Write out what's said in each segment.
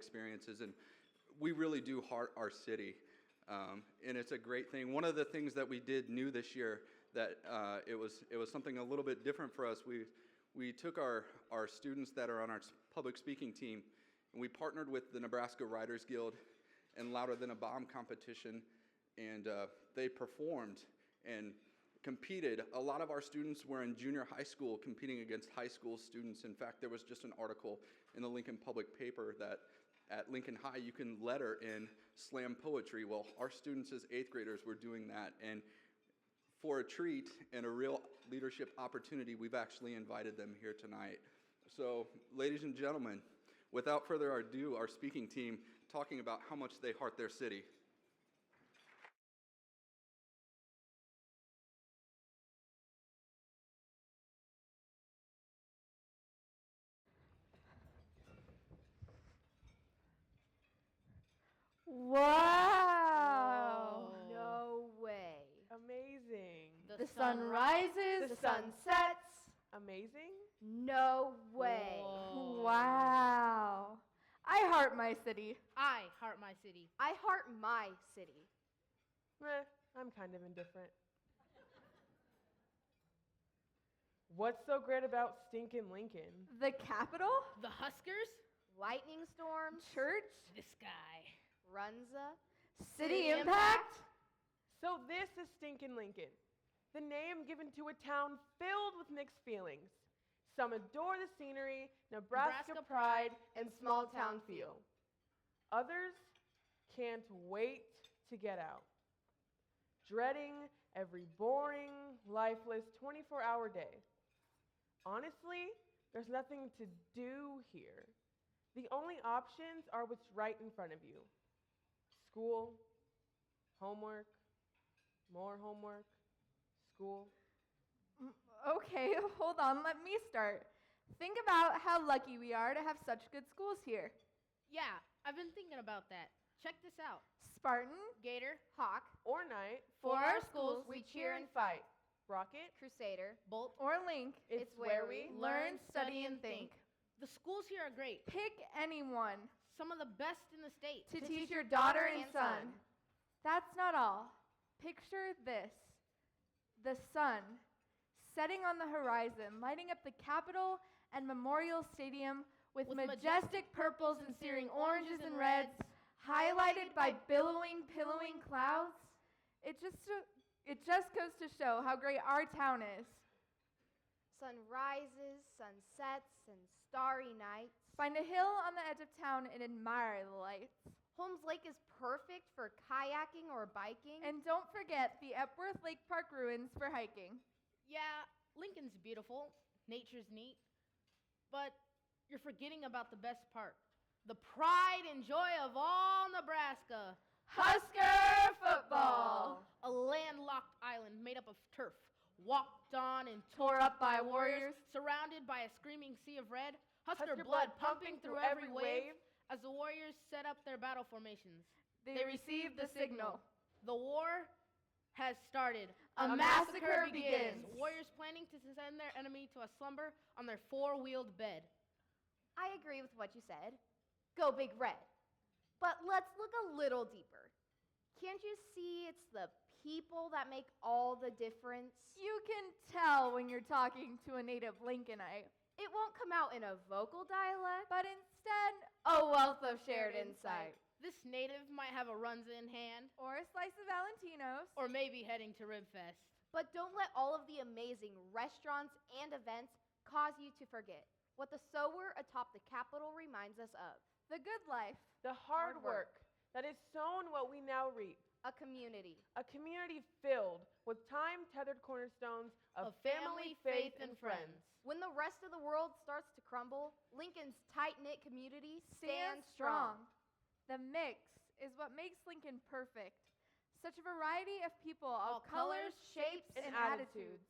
experiences, and we really do heart our city, and it's a great thing. One of the things that we did new this year that it was something a little bit different for us. We took our students that are on our public speaking team, and we partnered with the Nebraska Writers Guild and Louder Than a Bomb competition, and they performed and competed. A lot of our students were in junior high school competing against high school students. In fact, there was just an article in the Lincoln Public Paper that at Lincoln High you can letter in slam poetry. Well, our students as 8th graders were doing that, and for a treat and a real leadership opportunity, we've actually invited them here tonight. So, ladies and gentlemen, without further ado, our speaking team talking about how much they heart their city. Wow! No way. Amazing. The sun rises, The sun sun sets. Amazing? No way. Wow! I heart my city. I heart my city. I heart my city. I'm kind of indifferent. What's so great about stinkin' Lincoln? The capital, The Huskers, Lightning storms, church, this guy. Runza, city impact. So this is Stinkin' Lincoln, the name given to a town filled with mixed feelings. Some adore the scenery, Nebraska pride, and small town feel. Others can't wait to get out, dreading every boring, lifeless 24-hour day. Honestly, there's nothing to do here. The only options are what's right in front of you. School, homework, more homework, school. Okay, hold on, let me start. Think about how lucky we are to have such good schools here. Yeah, I've been thinking about that. Check this out. Spartan, Gator, Hawk, Or night, for our schools, we cheer and fight. Rocket, Crusader. Bolt. or Link. it's where where we we Learn, study, and think. The schools here are great. Pick anyone Some of the best in the state. to teach your daughter and son. That's not all. Picture this. The sun setting on the horizon, lighting up the Capitol and Memorial Stadium with majestic purples and searing oranges and reds, highlighted by billowing, pillowing clouds. It just goes to show how great our town is. Sun rises, sun sets, and starry nights. Find a hill on the edge of town and admire the lights. Holmes Lake is perfect for kayaking or biking. And don't forget the Epworth Lake Park ruins for hiking. Yeah, Lincoln's beautiful. Nature's neat. But you're forgetting about the best part. The pride and joy of all Nebraska. Husker football! A landlocked island made up of turf. Walked on and Tore up by warriors. surrounded by a screaming sea of red, Husker Husker blood pumping through every wave as the warriors set up their battle formations. They received the signal. The war has started. A massacre begins. Warriors planning to send their enemy to a slumber on their four-wheeled bed. I agree with what you said. Go Big Red. But let's look a little deeper. Can't you see it's the people that make all the difference? You can tell when you're talking to a native Lincolnite, It won't come out in a vocal dialect. but instead, a wealth of shared insight. This native might have a Runza in hand, Or a slice of Valentino's. or maybe heading to Ribfest. But don't let all of the amazing restaurants and events cause you to forget what the sower atop the Capitol reminds us of. The good life. the hard work that is sown what we now reap. A community. A community filled with time-tethered cornerstones of family, faith, and friends. When the rest of the world starts to crumble, Lincoln's tight-knit community Stand stands strong. The mix is what makes Lincoln perfect. Such a variety of people, all colors, shapes, and attitudes.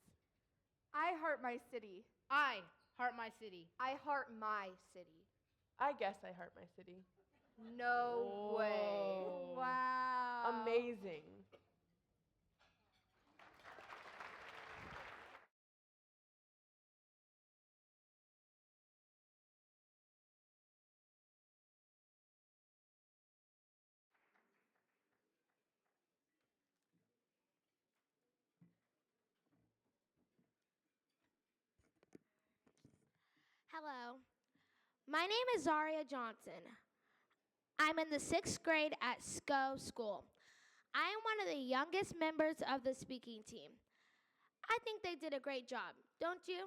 I heart my city. I heart my city. I heart my city. I guess I heart my city. No way. Wow. Amazing. Hello. My name is Zaria Johnson. I'm in the 6th grade at SCO School. I am one of the youngest members of the speaking team. I think they did a great job, don't you?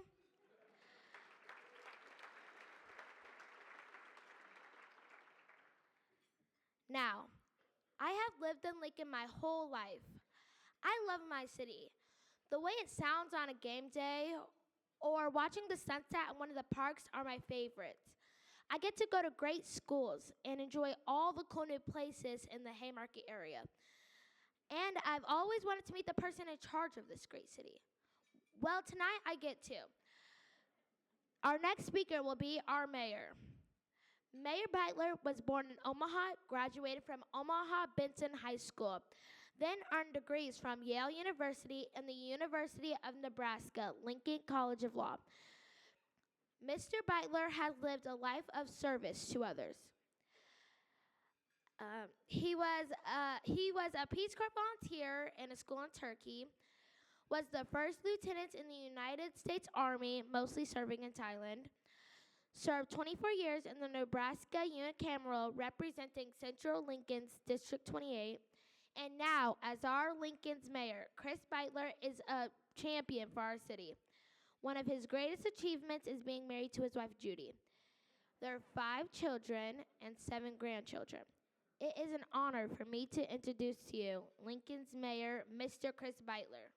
Now, I have lived in Lincoln my whole life. I love my city. The way it sounds on a game day or watching the sunset at one of the parks are my favorites. I get to go to great schools and enjoy all the cool new places in the Haymarket area. And I've always wanted to meet the person in charge of this great city. Well, tonight I get to. Our next speaker will be our mayor. Mayor Beitler was born in Omaha, graduated from Omaha Benson High School, then earned degrees from Yale University and the University of Nebraska Lincoln College of Law. Mr. Beitler has lived a life of service to others. He was a Peace Corps volunteer in a school in Turkey, was the first lieutenant in the United States Army, mostly serving in Thailand, served 24 years in the Nebraska unicameral representing Central Lincoln's District 28, and now, as our Lincoln's mayor, Chris Beitler is a champion for our city. One of his greatest achievements is being married to his wife, Judy. There are 5 children and 7 grandchildren. It is an honor for me to introduce to you Lincoln's mayor, Mr. Chris Beitler.